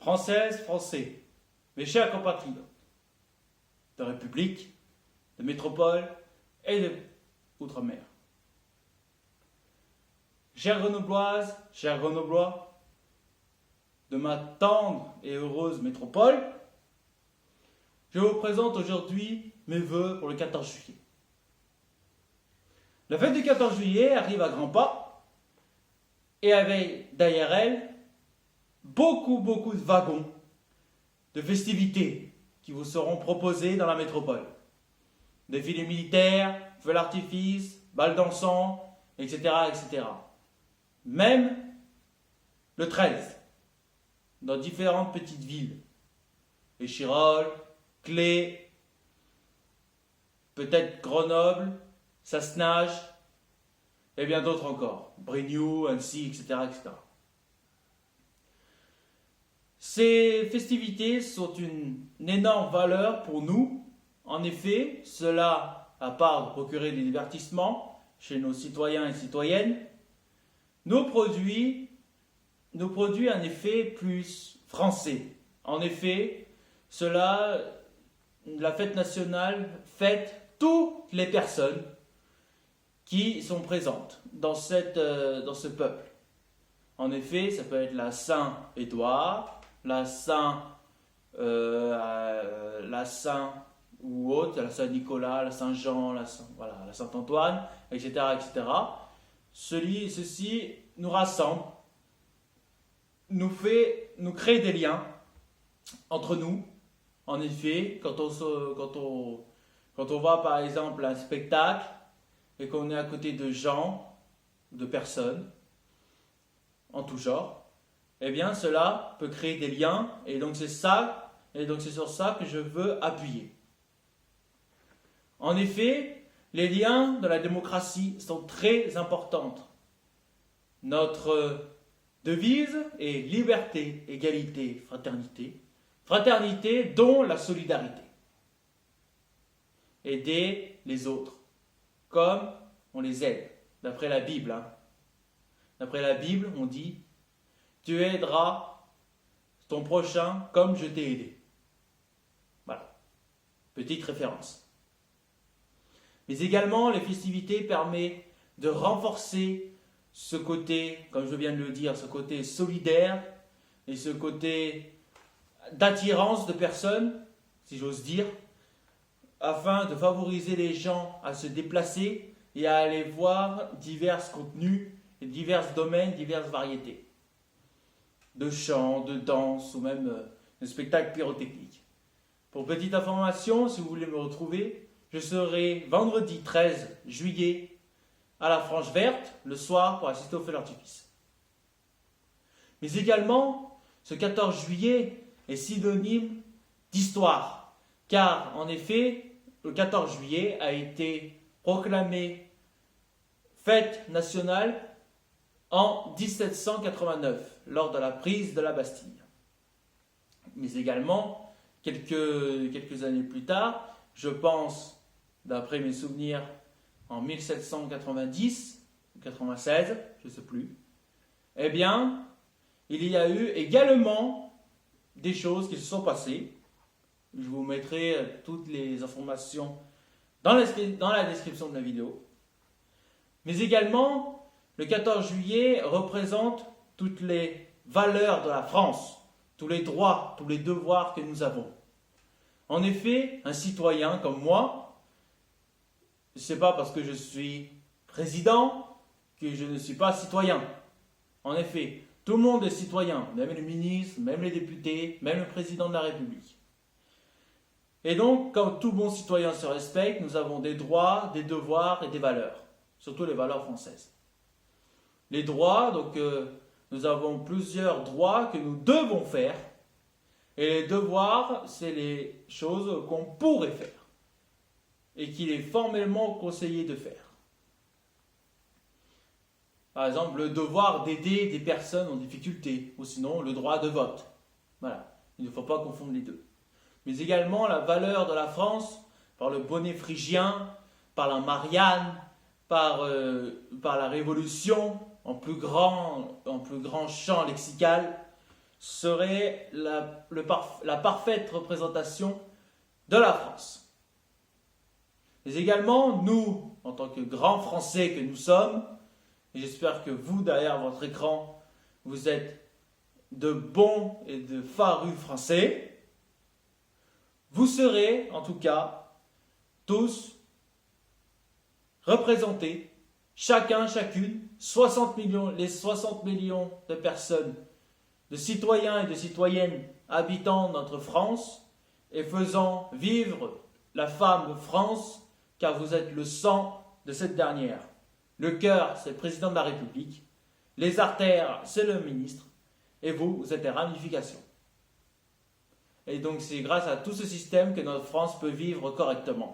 Françaises, Français, mes chers compatriotes de République, de métropole et de Outre-mer. Chères Grenobloises, chers Grenoblois, de ma tendre et heureuse métropole, je vous présente aujourd'hui mes vœux pour le 14 juillet. La fête du 14 juillet arrive à grands pas et avec derrière elle beaucoup de wagons de festivités qui vous seront proposés dans la métropole. Défilés militaires, feux d'artifice, balles d'encens, etc., etc. Même le 13, dans différentes petites villes. Échirolles, Clé, peut-être Grenoble, Sassenage, et bien d'autres encore. Brignoud, Annecy, etc., etc. Ces festivités sont une énorme valeur pour nous. En effet, cela, à part de procurer des divertissements chez nos citoyens et citoyennes, nous produit un effet plus français. En effet, la fête nationale fête toutes les personnes qui sont présentes dans ce peuple. En effet, ça peut être la Saint-Édouard, la Saint ou autre, la Saint-Nicolas, la Saint-Jean, la Saint-Antoine, etc., etc. Ceci nous rassemble, nous crée des liens entre nous. En effet, quand on voit par exemple un spectacle et qu'on est à côté de gens, de personnes, en tout genre, eh bien cela peut créer des liens et donc c'est sur ça que je veux appuyer. En effet, les liens de la démocratie sont très importants. Notre devise est liberté, égalité, fraternité. Fraternité dont la solidarité. Aider les autres comme on les aide, d'après la Bible. D'après la Bible, on dit « Tu aideras ton prochain comme je t'ai aidé ». Voilà, petite référence. Mais également, les festivités permettent de renforcer ce côté, comme je viens de le dire, ce côté solidaire et ce côté d'attirance de personnes, si j'ose dire, afin de favoriser les gens à se déplacer et à aller voir divers contenus, divers domaines, diverses variétés de chants, de danse ou même de spectacles pyrotechniques. Pour petite information, si vous voulez me retrouver, je serai vendredi 13 juillet à la Franche Verte, le soir, pour assister au feu d'artifice. Mais également, ce 14 juillet est synonyme d'histoire, car en effet, le 14 juillet a été proclamé fête nationale en 1789, lors de la prise de la Bastille. Mais également, quelques années plus tard, je pense, d'après mes souvenirs, en 1790 ou 96, je ne sais plus, eh bien, il y a eu également des choses qui se sont passées. Je vous mettrai toutes les informations dans la description de la vidéo. Mais également, le 14 juillet représente toutes les valeurs de la France, tous les droits, tous les devoirs que nous avons. En effet, un citoyen comme moi, ce n'est pas parce que je suis président que je ne suis pas citoyen. En effet, tout le monde est citoyen, même les ministres, même les députés, même le président de la République. Et donc, comme tout bon citoyen se respecte, nous avons des droits, des devoirs et des valeurs, surtout les valeurs françaises. Les droits, donc nous avons plusieurs droits que nous devons faire, et les devoirs, c'est les choses qu'on pourrait faire et qu'il est formellement conseillé de faire. Par exemple, le devoir d'aider des personnes en difficulté, ou sinon le droit de vote. Voilà, il ne faut pas confondre les deux. Mais également la valeur de la France par le bonnet phrygien, par la Marianne, par la Révolution, en plus grand champ lexical, serait la parfaite représentation de la France. Mais également, nous, en tant que grands Français que nous sommes, et j'espère que vous, derrière votre écran, vous êtes de bons et de farus Français, vous serez, en tout cas, tous représentés, chacun, chacune, 60 millions, les 60 millions de personnes, de citoyens et de citoyennes habitant notre France et faisant vivre la femme France, car vous êtes le sang de cette dernière. Le cœur, c'est le président de la République. Les artères, c'est le ministre. Et vous, vous êtes les ramifications. Et donc, c'est grâce à tout ce système que notre France peut vivre correctement.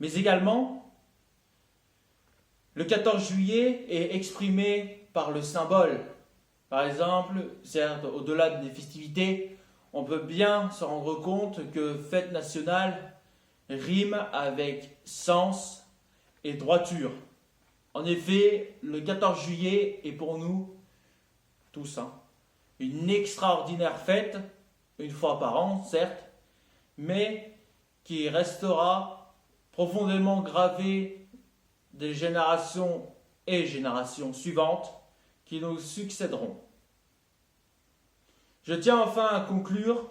Mais également, le 14 juillet est exprimé par le symbole. Par exemple, certes, au-delà des festivités, on peut bien se rendre compte que fête nationale rime avec sens et droiture. En effet, le 14 juillet est pour nous tous une extraordinaire fête, une fois par an, certes, mais qui restera profondément gravée des générations et générations suivantes qui nous succéderont. Je tiens enfin à conclure,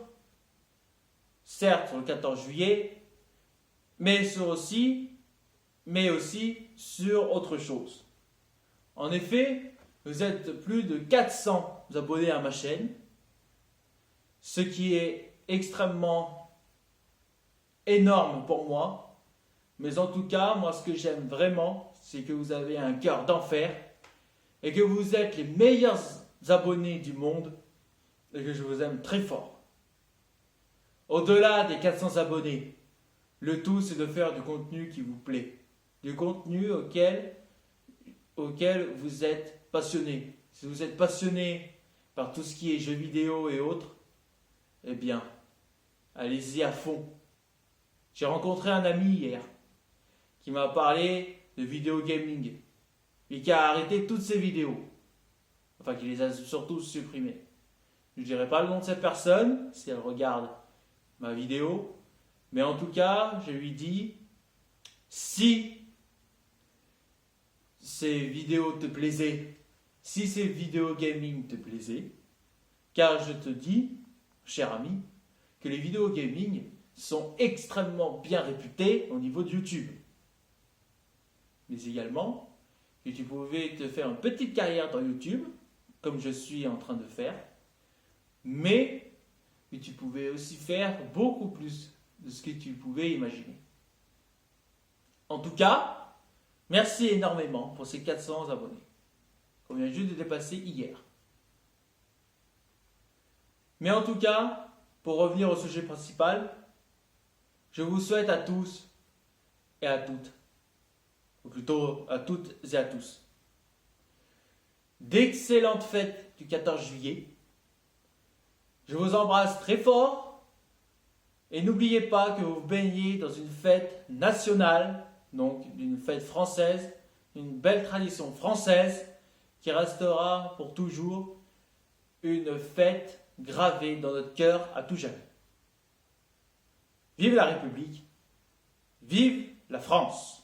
certes sur le 14 juillet, mais aussi sur autre chose. En effet, vous êtes plus de 400 abonnés à ma chaîne, ce qui est extrêmement énorme pour moi. Mais en tout cas, moi ce que j'aime vraiment, c'est que vous avez un cœur d'enfer et que vous êtes les meilleurs abonnés du monde et que je vous aime très fort. Au-delà des 400 abonnés, le tout c'est de faire du contenu qui vous plaît, du contenu auquel vous êtes passionné. Si vous êtes passionné par tout ce qui est jeux vidéo et autres, eh bien, allez-y à fond. J'ai rencontré un ami hier qui m'a parlé de vidéo gaming et qui a arrêté toutes ses vidéos. Enfin, qui les a surtout supprimées. Je ne dirai pas le nom de cette personne si elle regarde ma vidéo, mais en tout cas, je lui dis, si ces vidéos te plaisaient, si ces vidéos gaming te plaisaient, car je te dis, cher ami, que les vidéos gaming sont extrêmement bien réputées au niveau de YouTube. Mais également, que tu pouvais te faire une petite carrière dans YouTube, comme je suis en train de faire, mais que tu pouvais aussi faire beaucoup plus de ce que tu pouvais imaginer. En tout cas, merci énormément pour ces 400 abonnés qu'on vient juste de dépasser hier. Mais en tout cas, pour revenir au sujet principal, je vous souhaite à tous et à toutes, ou plutôt à toutes et à tous, d'excellentes fêtes du 14 juillet. Je vous embrasse très fort et n'oubliez pas que vous baignez dans une fête nationale, donc une fête française, une belle tradition française qui restera pour toujours une fête gravée dans notre cœur à tout jamais. Vive la République, vive la France!